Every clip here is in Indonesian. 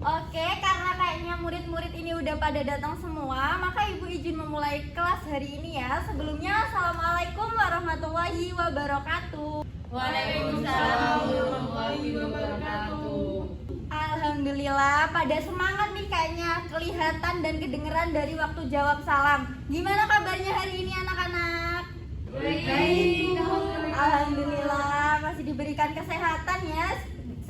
Oke, karena kayaknya murid-murid ini udah pada datang semua, maka Ibu izin memulai kelas hari ini ya. Sebelumnya, Assalamualaikum warahmatullahi wabarakatuh. Waalaikumsalam warahmatullahi wabarakatuh. Alhamdulillah, pada semangat nih kayaknya, kelihatan dan kedengeran dari waktu jawab salam. Gimana kabarnya hari ini anak-anak? Baik. Alhamdulillah, masih diberikan kesehatan ya,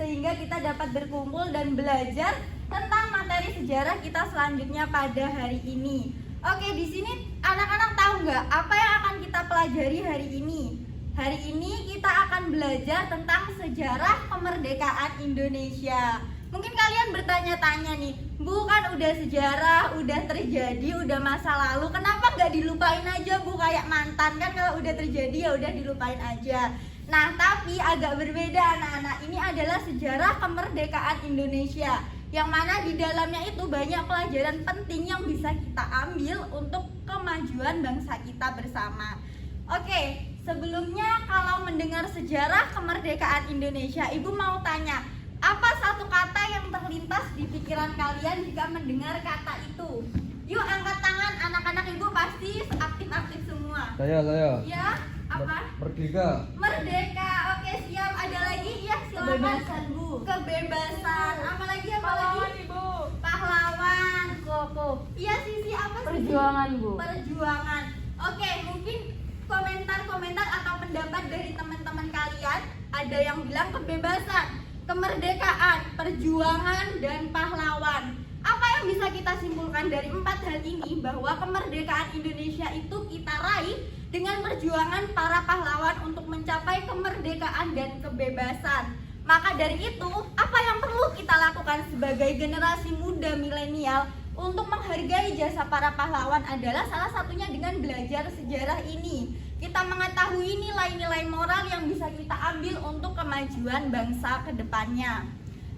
sehingga kita dapat berkumpul dan belajar tentang materi sejarah kita selanjutnya pada hari ini. Oke, di sini anak-anak tahu nggak apa yang akan kita pelajari hari ini? Hari ini kita akan belajar tentang sejarah kemerdekaan Indonesia. Mungkin kalian bertanya-tanya nih, Bu kan udah sejarah, udah terjadi, udah masa lalu, kenapa nggak dilupain aja Bu kayak mantan? Kan kalau udah terjadi ya udah dilupain aja. Nah, tapi agak berbeda anak-anak. Ini adalah sejarah kemerdekaan Indonesia, yang mana di dalamnya itu banyak pelajaran penting yang bisa kita ambil untuk kemajuan bangsa kita bersama. Oke, sebelumnya kalau mendengar sejarah kemerdekaan Indonesia, Ibu mau tanya, apa satu kata yang terlintas di pikiran kalian jika mendengar kata itu? Yuk angkat tangan, anak-anak Ibu pasti aktif-aktif semua. Saya. Ya, apa? Merdeka. Merdeka, oke siap. Ada lagi? Ya silakan. Kebebasan, Bu. Kebebasan. Apa lagi? Pahlawan, Ibu. Pahlawan. Koko. Iya Sisi, apa sih? Perjuangan, Bu. Perjuangan. Oke, mungkin komentar-komentar atau pendapat dari teman-teman kalian. Ada yang bilang kebebasan, kemerdekaan, perjuangan, dan pahlawan. Apa yang bisa kita simpulkan dari empat hal ini? Bahwa kemerdekaan Indonesia itu kita raih dengan perjuangan para pahlawan untuk mencapai kemerdekaan dan kebebasan. Maka dari itu, apa yang perlu kita lakukan sebagai generasi muda milenial untuk menghargai jasa para pahlawan adalah salah satunya dengan belajar sejarah ini. Kita mengetahui nilai-nilai moral yang bisa kita ambil untuk kemajuan bangsa ke depannya.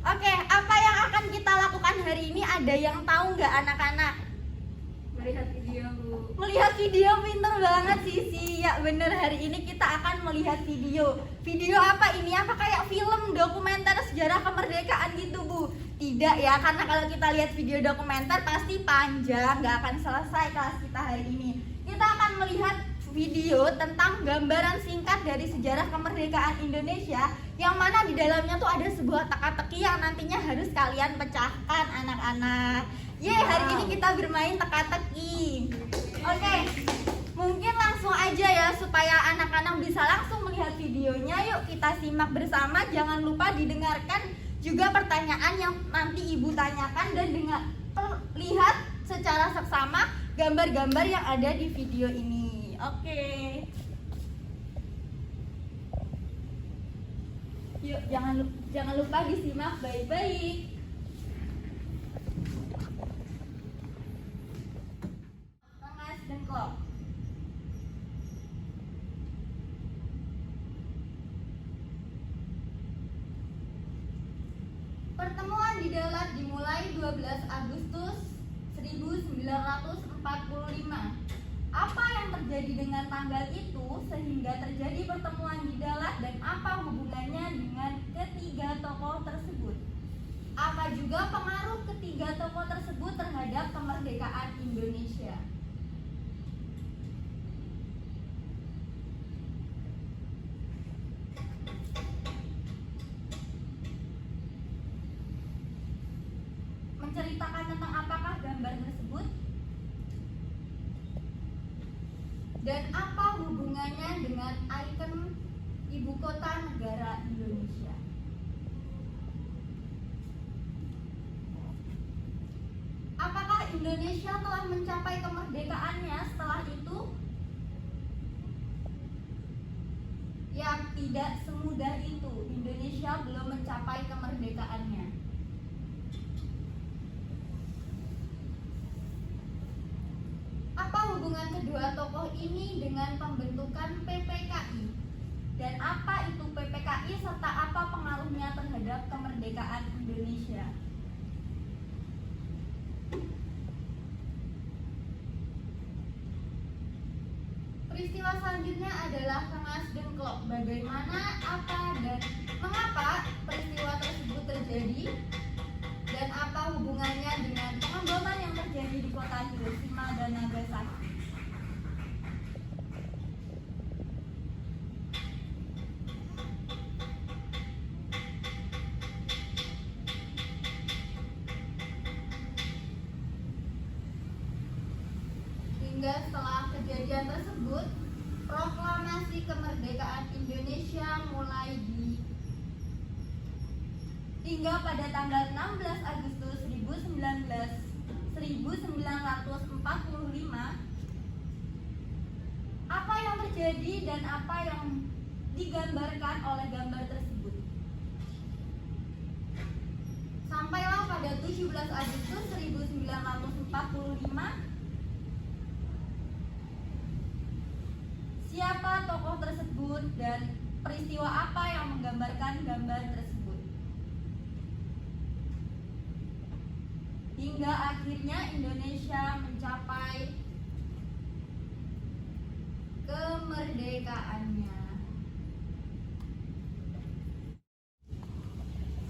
Oke, apa yang akan kita lakukan hari ini? Ada yang tahu nggak anak-anak? Melihat video, Bu. Melihat video, pinter banget Sisi. Ya bener, hari ini kita akan melihat video. Video apa ini? Apa kayak film dokumenter sejarah kemerdekaan gitu Bu? Tidak ya, karena kalau kita lihat video dokumenter pasti panjang, nggak akan selesai kelas kita hari ini. Kita akan melihat video tentang gambaran singkat dari sejarah kemerdekaan Indonesia, yang mana di dalamnya tuh ada sebuah teka-teki yang nantinya harus kalian pecahkan anak-anak. Hari ini kita bermain teka-teki. Oke, mungkin langsung aja ya supaya anak-anak bisa langsung melihat videonya. Yuk kita simak bersama. Jangan lupa didengarkan juga pertanyaan yang nanti Ibu tanyakan, dan lihat secara seksama gambar-gambar yang ada di video ini. Oke. Yuk jangan lupa disimak baik-baik. Dengklok. Pertemuan di Dalat dimulai 12 Agustus 1945. Apa yang terjadi dengan tanggal itu sehingga terjadi pertemuan di Dalat, dan apa hubungannya dengan ketiga tokoh tersebut? Apa juga pengaruh ketiga tokoh tersebut terhadap kemerdekaan Indonesia? Menceritakan tentang apakah gambar tersebut? Dan apa hubungannya dengan ikon ibu kota negara Indonesia? Apakah Indonesia telah mencapai kemerdekaannya setelah itu? Ya, tidak semudah itu. Indonesia belum mencapai kemerdekaannya. Apa hubungan kedua tokoh ini dengan pembentukan PPKI? Dan apa itu PPKI serta apa pengaruhnya terhadap kemerdekaan Indonesia? Peristiwa selanjutnya adalah Rengas Dengklok. Bagaimana, apa, dan mengapa peristiwa tersebut terjadi, dan apa kota Hiroshima dan Nagasaki. Hingga setelah kejadian tersebut, proklamasi kemerdekaan Indonesia mulai hingga pada tanggal 16 Agustus 1945, apa yang terjadi dan apa yang digambarkan oleh gambar tersebut. Sampailah pada 17 Agustus 1945, siapa tokoh tersebut dan peristiwa apa yang menggambarkan gambar tersebut. Hingga akhirnya Indonesia mencapai kemerdekaannya.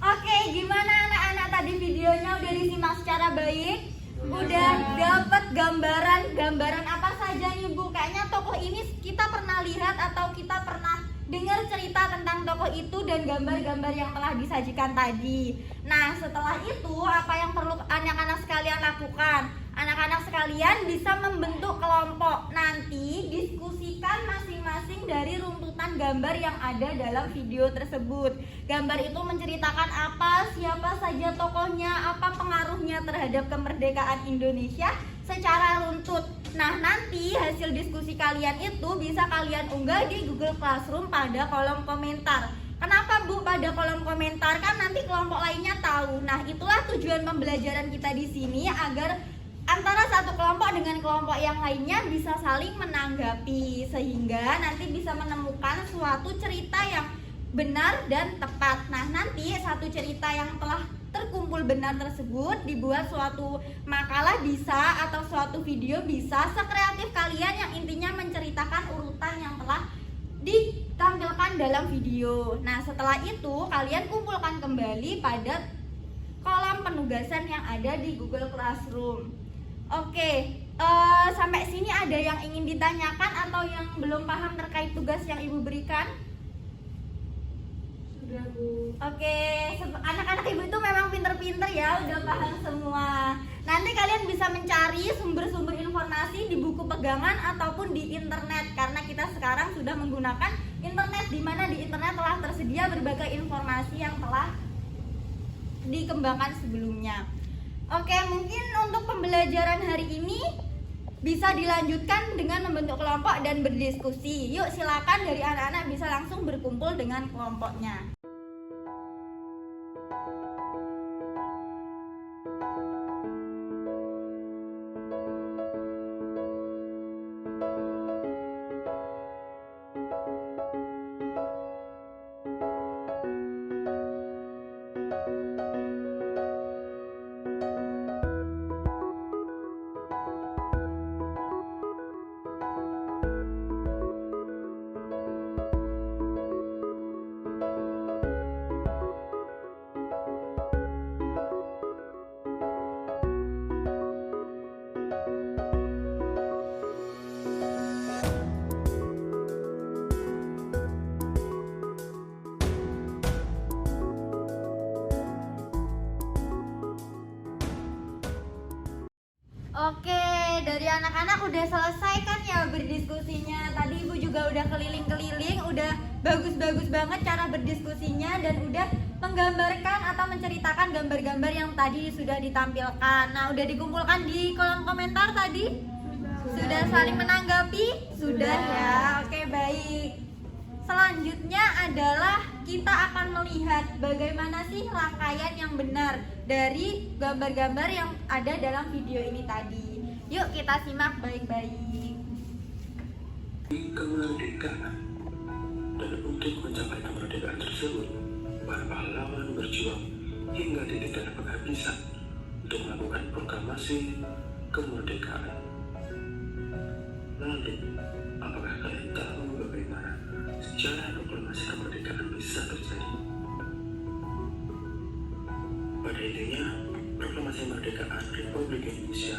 Oke, gimana anak-anak tadi videonya udah disimak secara baik? Udah dapat gambaran apa saja nih Bu? Kayaknya tokoh ini kita pernah lihat atau kita pernah dengar cerita tentang tokoh itu dan gambar-gambar yang telah disajikan tadi. Nah, setelah itu apa yang perlu anak-anak sekalian lakukan? Anak-anak sekalian bisa membentuk kelompok. Nanti diskusikan masing-masing dari runtutan gambar yang ada dalam video tersebut. Gambar itu menceritakan apa, siapa saja tokohnya, apa pengaruhnya terhadap kemerdekaan Indonesia secara runtut. Nah, nanti hasil diskusi kalian itu bisa kalian unggah di Google Classroom pada kolom komentar. Kenapa Bu pada kolom komentar? Kan nanti kelompok lainnya tahu. Nah, itulah tujuan pembelajaran kita di sini agar antara satu kelompok dengan kelompok yang lainnya bisa saling menanggapi sehingga nanti bisa menemukan suatu cerita yang benar dan tepat. Nah, nanti satu cerita yang telah terkumpul benar tersebut dibuat suatu makalah bisa atau suatu video bisa, sekreatif kalian yang intinya menceritakan urutan yang telah ditampilkan dalam video. Nah, setelah itu kalian kumpulkan kembali pada kolom penugasan yang ada di Google Classroom. Oke, sampai sini ada yang ingin ditanyakan atau yang belum paham terkait tugas yang Ibu berikan? Sudah Bu. Oke, anak-anak Ibu itu memang pinter-pinter ya, udah paham semua. Nanti kalian bisa mencari sumber-sumber informasi di buku pegangan ataupun di internet, karena kita sekarang sudah menggunakan internet, di mana di internet telah tersedia berbagai informasi yang telah dikembangkan sebelumnya. Oke, mungkin untuk pembelajaran hari ini bisa dilanjutkan dengan membentuk kelompok dan berdiskusi. Yuk, silakan dari anak-anak bisa langsung berkumpul dengan kelompoknya. Oke, dari anak-anak udah selesai kan ya berdiskusinya. Tadi Ibu juga udah keliling-keliling, udah bagus-bagus banget cara berdiskusinya dan udah menggambarkan atau menceritakan gambar-gambar yang tadi sudah ditampilkan. Nah, udah dikumpulkan di kolom komentar tadi? Sudah saling menanggapi? Sudah ya. Oke, baik. Selanjutnya adalah kita akan melihat bagaimana sih rangkaian yang benar dari gambar-gambar yang ada dalam video ini tadi. Yuk kita simak baik-baik. Kemerdekaan. Dan untuk mencapai kemerdekaan tersebut, para pahlawan berjuang hingga titik dan penghabisan untuk melakukan proklamasi kemerdekaan. Lalu, apakah kalian tahu bagaimana sejarah proklamasi kemerdekaan bisa terjadi? Pada intinya, proklamasi kemerdekaan Republik Indonesia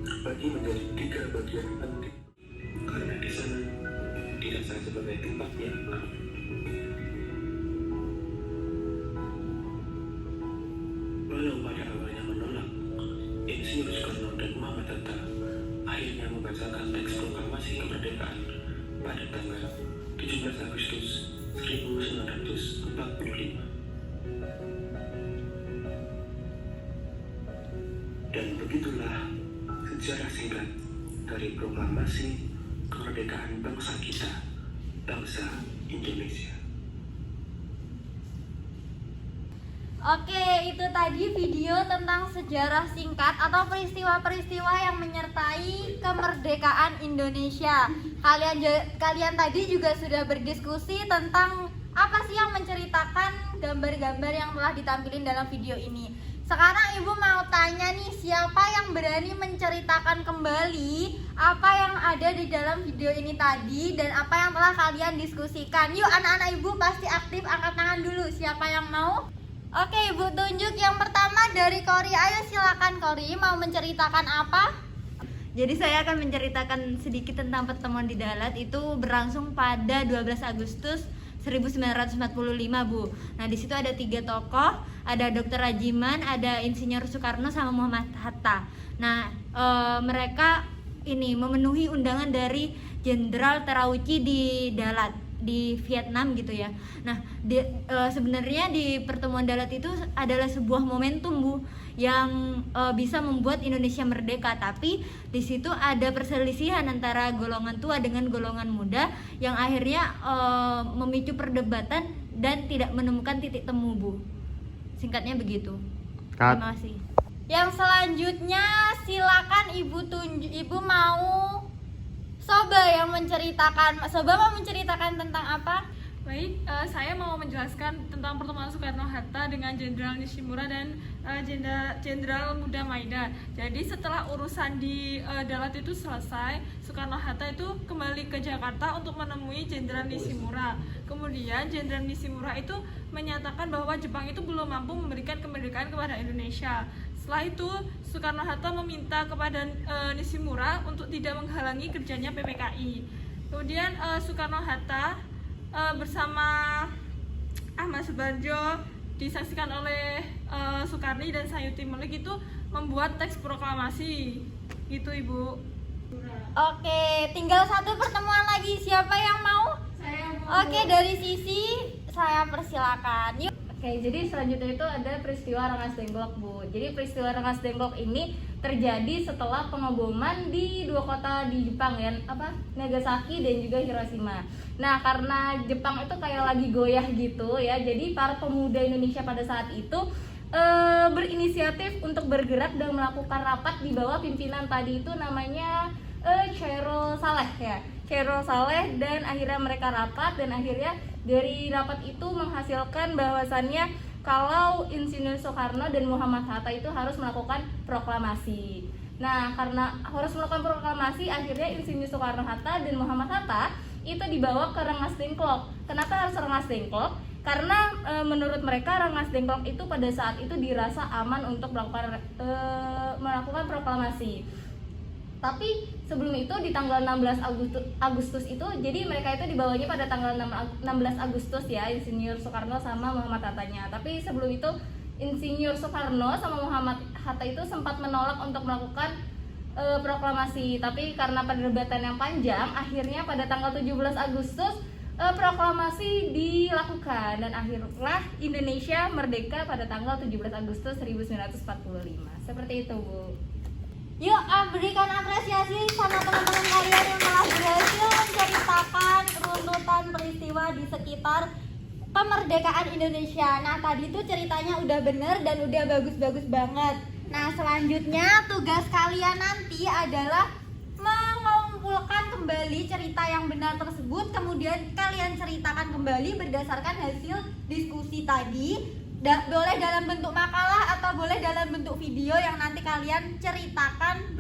terbagi menjadi 3 bagian penting. Karena di sana dirasa sebagai tempat yang aman. Walau pada awalnya menolak, Insinyur Soekarno dan Muhammad Hatta akhirnya membacakan teks proklamasi kemerdekaan pada tanggal 17 Agustus 1945. Dan begitulah sejarah singkat dari proklamasi kemerdekaan bangsa kita, bangsa Indonesia. Oke, itu tadi video tentang sejarah singkat atau peristiwa-peristiwa yang menyertai kemerdekaan Indonesia. Kalian tadi juga sudah berdiskusi tentang apa sih yang menceritakan gambar-gambar yang telah ditampilkan dalam video ini. Sekarang Ibu mau tanya nih, siapa yang berani menceritakan kembali apa yang ada di dalam video ini tadi dan apa yang telah kalian diskusikan? Yuk anak-anak Ibu pasti aktif, angkat tangan dulu. Siapa yang mau? Oke, Ibu tunjuk yang pertama dari Kori. Ayo silakan Kori, mau menceritakan apa? Jadi saya akan menceritakan sedikit tentang pertemuan di Dalat. Itu berlangsung pada 12 Agustus 1945, Bu. Nah, di situ ada 3 tokoh, ada Dr. Rajiman, ada Insinyur Soekarno sama Muhammad Hatta. Nah, mereka ini memenuhi undangan dari Jenderal Terauchi di Dalat di Vietnam gitu ya. Nah, sebenarnya di pertemuan Dalat itu adalah sebuah momentum, Bu, yang bisa membuat Indonesia merdeka. Tapi di situ ada perselisihan antara golongan tua dengan golongan muda yang akhirnya memicu perdebatan dan tidak menemukan titik temu, Bu. Singkatnya begitu. Terima kasih. Yang selanjutnya silakan Ibu mau Soba yang menceritakan. Soba mau menceritakan tentang apa? Baik, saya mau menjelaskan tentang pertemuan Soekarno-Hatta dengan Jenderal Nishimura dan Jenderal Muda Maida. Jadi setelah urusan di Dalat itu selesai, Soekarno-Hatta itu kembali ke Jakarta untuk menemui Jenderal Nishimura. Kemudian Jenderal Nishimura itu menyatakan bahwa Jepang itu belum mampu memberikan kemerdekaan kepada Indonesia. Setelah itu, Soekarno-Hatta meminta kepada Nishimura untuk tidak menghalangi kerjanya PPKI. Kemudian Soekarno-Hatta bersama Ahmad Subarjo disaksikan oleh Soekarni dan Sayuti Melik itu membuat teks proklamasi. Gitu, Ibu. Oke, tinggal satu pertemuan lagi. Siapa yang mau? Saya mau. Oke, dari sisi saya persilakan. Yuk. Oke, jadi selanjutnya itu ada peristiwa Rengas Dengklok, Bu. Jadi peristiwa Rengas Dengklok ini terjadi setelah pengeboman di 2 kota di Jepang ya, Nagasaki dan juga Hiroshima. Nah, karena Jepang itu kayak lagi goyah gitu ya, jadi para pemuda Indonesia pada saat itu berinisiatif untuk bergerak dan melakukan rapat di bawah pimpinan tadi itu namanya Chairul Saleh ya. Chairul Saleh, dan akhirnya mereka rapat dan akhirnya dari rapat itu menghasilkan bahwasannya kalau Insinyur Soekarno dan Muhammad Hatta itu harus melakukan proklamasi. Nah, karena harus melakukan proklamasi, akhirnya Insinyur Soekarno-Hatta dan Muhammad Hatta itu dibawa ke Rengas Dengklok. Kenapa harus Rengas Dengklok? Karena menurut mereka Rengas Dengklok itu pada saat itu dirasa aman untuk melakukan proklamasi. Tapi sebelum itu di tanggal 16 Agustus itu, jadi mereka itu dibawanya pada tanggal 16 Agustus ya, Insinyur Soekarno sama Muhammad Hattanya. Tapi sebelum itu Insinyur Soekarno sama Muhammad Hatta itu sempat menolak untuk melakukan proklamasi. Tapi karena perdebatan yang panjang, akhirnya pada tanggal 17 Agustus proklamasi dilakukan dan akhirnya Indonesia merdeka pada tanggal 17 Agustus 1945. Seperti itu, Bu. Yuk berikan apresiasi sama teman-teman kalian yang telah berhasil menceritakan runtutan peristiwa di sekitar kemerdekaan Indonesia. Nah, tadi tuh ceritanya udah bener dan udah bagus-bagus banget. Nah, selanjutnya tugas kalian nanti adalah mengumpulkan kembali cerita yang benar tersebut, kemudian kalian ceritakan kembali berdasarkan hasil diskusi tadi. Boleh dalam bentuk makalah atau boleh dalam bentuk video yang nanti kalian ceritakan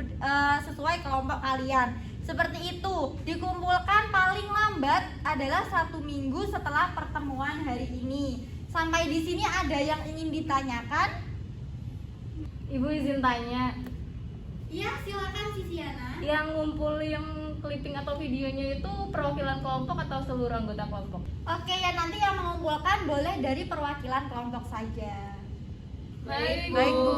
sesuai kelompok kalian. Seperti itu, dikumpulkan paling lambat adalah 1 minggu setelah pertemuan hari ini. Sampai di sini ada yang ingin ditanyakan? Ibu izin tanya, Iya, silakan Sisiana. Yang ngumpulin clipping atau videonya itu perwakilan kelompok atau seluruh anggota kelompok? Oke, ya nanti yang mengumpulkan boleh dari perwakilan kelompok saja. Baik, Baik, Bu.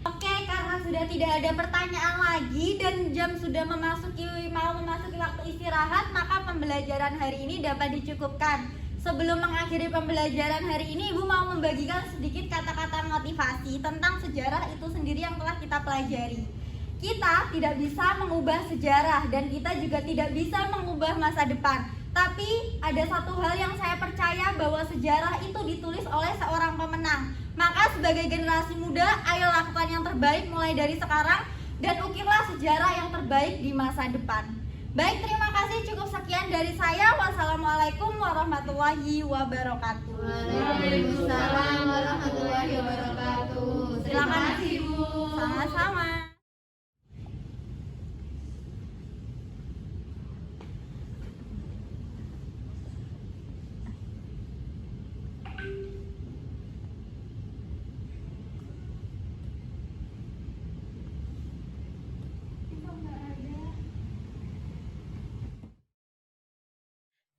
Oke, karena sudah tidak ada pertanyaan lagi dan jam sudah mau memasuki waktu istirahat, maka pembelajaran hari ini dapat dicukupkan. Sebelum mengakhiri pembelajaran hari ini, Ibu mau membagikan sedikit kata-kata motivasi tentang sejarah itu sendiri yang telah kita pelajari. Kita tidak bisa mengubah sejarah dan kita juga tidak bisa mengubah masa depan. Tapi ada satu hal yang saya percaya, bahwa sejarah itu ditulis oleh seorang pemenang. Maka sebagai generasi muda, ayo lakukan yang terbaik mulai dari sekarang dan ukirlah sejarah yang terbaik di masa depan. Baik, terima kasih, cukup sekian dari saya. Wassalamualaikum warahmatullahi wabarakatuh. Waalaikumsalam warahmatullahi wabarakatuh. Terima Silakan, kasih, Bu. Sama-sama.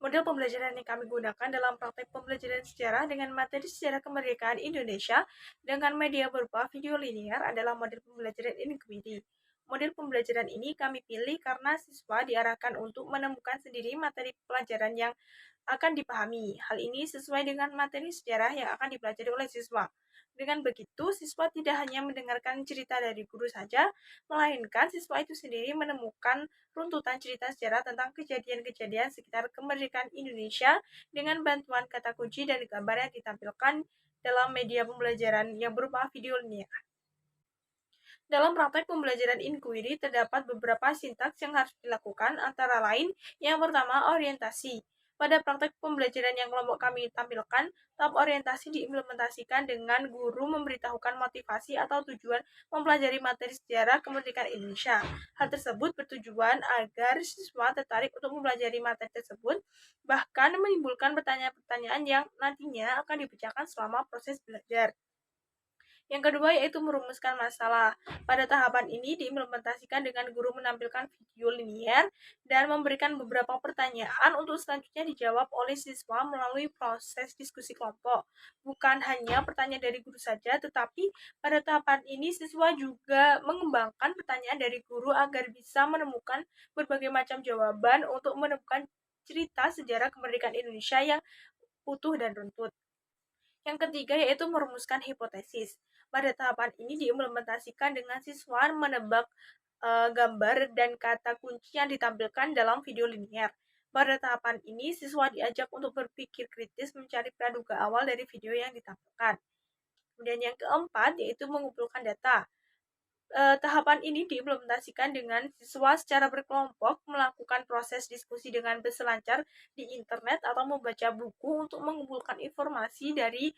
Model pembelajaran yang kami gunakan dalam praktek pembelajaran sejarah dengan materi sejarah kemerdekaan Indonesia dengan media berupa video linear adalah model pembelajaran Inquiry. Model pembelajaran ini kami pilih karena siswa diarahkan untuk menemukan sendiri materi pelajaran yang akan dipahami. Hal ini sesuai dengan materi sejarah yang akan dipelajari oleh siswa. Dengan begitu, siswa tidak hanya mendengarkan cerita dari guru saja, melainkan siswa itu sendiri menemukan runtutan cerita sejarah tentang kejadian-kejadian sekitar kemerdekaan Indonesia dengan bantuan kata kunci dan gambar yang ditampilkan dalam media pembelajaran yang berupa video linear. Dalam praktek pembelajaran Inquiry terdapat beberapa sintaks yang harus dilakukan, antara lain yang pertama orientasi. Pada praktek pembelajaran yang kelompok kami tampilkan, tahap orientasi diimplementasikan dengan guru memberitahukan motivasi atau tujuan mempelajari materi sejarah kemerdekaan Indonesia. Hal tersebut bertujuan agar siswa tertarik untuk mempelajari materi tersebut, bahkan menimbulkan pertanyaan-pertanyaan yang nantinya akan dipecahkan selama proses belajar. Yang kedua yaitu merumuskan masalah. Pada tahapan ini diimplementasikan dengan guru menampilkan video linear dan memberikan beberapa pertanyaan untuk selanjutnya dijawab oleh siswa melalui proses diskusi kelompok. Bukan hanya pertanyaan dari guru saja, tetapi pada tahapan ini siswa juga mengembangkan pertanyaan dari guru agar bisa menemukan berbagai macam jawaban untuk menemukan cerita sejarah kemerdekaan Indonesia yang utuh dan runtut. Yang ketiga yaitu merumuskan hipotesis. Pada tahapan ini diimplementasikan dengan siswa menebak gambar dan kata kunci yang ditampilkan dalam video linear. Pada tahapan ini, siswa diajak untuk berpikir kritis mencari praduga awal dari video yang ditampilkan. Kemudian yang keempat yaitu mengumpulkan data. Tahapan ini diimplementasikan dengan siswa secara berkelompok melakukan proses diskusi dengan berselancar di internet atau membaca buku untuk mengumpulkan informasi dari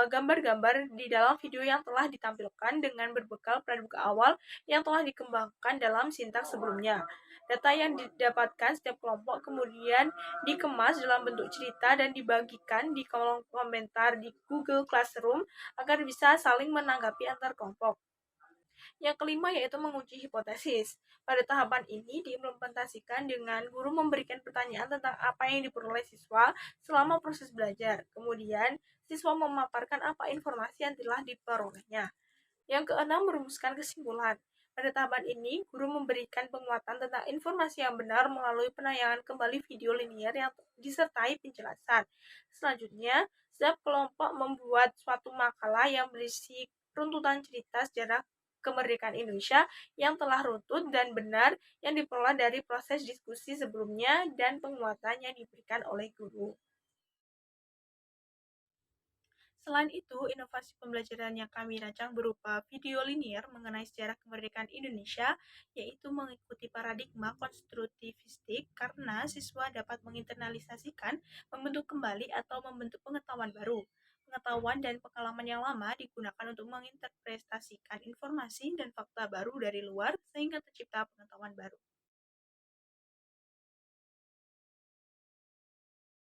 gambar-gambar di dalam video yang telah ditampilkan dengan berbekal praduga awal yang telah dikembangkan dalam sintaks sebelumnya. Data yang didapatkan setiap kelompok kemudian dikemas dalam bentuk cerita dan dibagikan di kolom komentar di Google Classroom agar bisa saling menanggapi antar kelompok. Yang kelima yaitu menguji hipotesis. Pada tahapan ini diimplementasikan dengan guru memberikan pertanyaan tentang apa yang diperoleh siswa selama proses belajar. Kemudian, siswa memaparkan apa informasi yang telah diperolehnya. Yang keenam, merumuskan kesimpulan. Pada tahapan ini, guru memberikan penguatan tentang informasi yang benar melalui penayangan kembali video linear yang disertai penjelasan. Selanjutnya, setiap kelompok membuat suatu makalah yang berisi runtutan cerita sejarah kemerdekaan Indonesia yang telah runtut dan benar yang diperoleh dari proses diskusi sebelumnya dan penguatan yang diberikan oleh guru. Selain itu, inovasi pembelajaran yang kami rancang berupa video linear mengenai sejarah kemerdekaan Indonesia, yaitu mengikuti paradigma konstruktivistik karena siswa dapat menginternalisasikan, membentuk kembali, atau membentuk pengetahuan baru. Pengetahuan dan pengalaman yang lama digunakan untuk menginterpretasikan informasi dan fakta baru dari luar sehingga tercipta pengetahuan baru.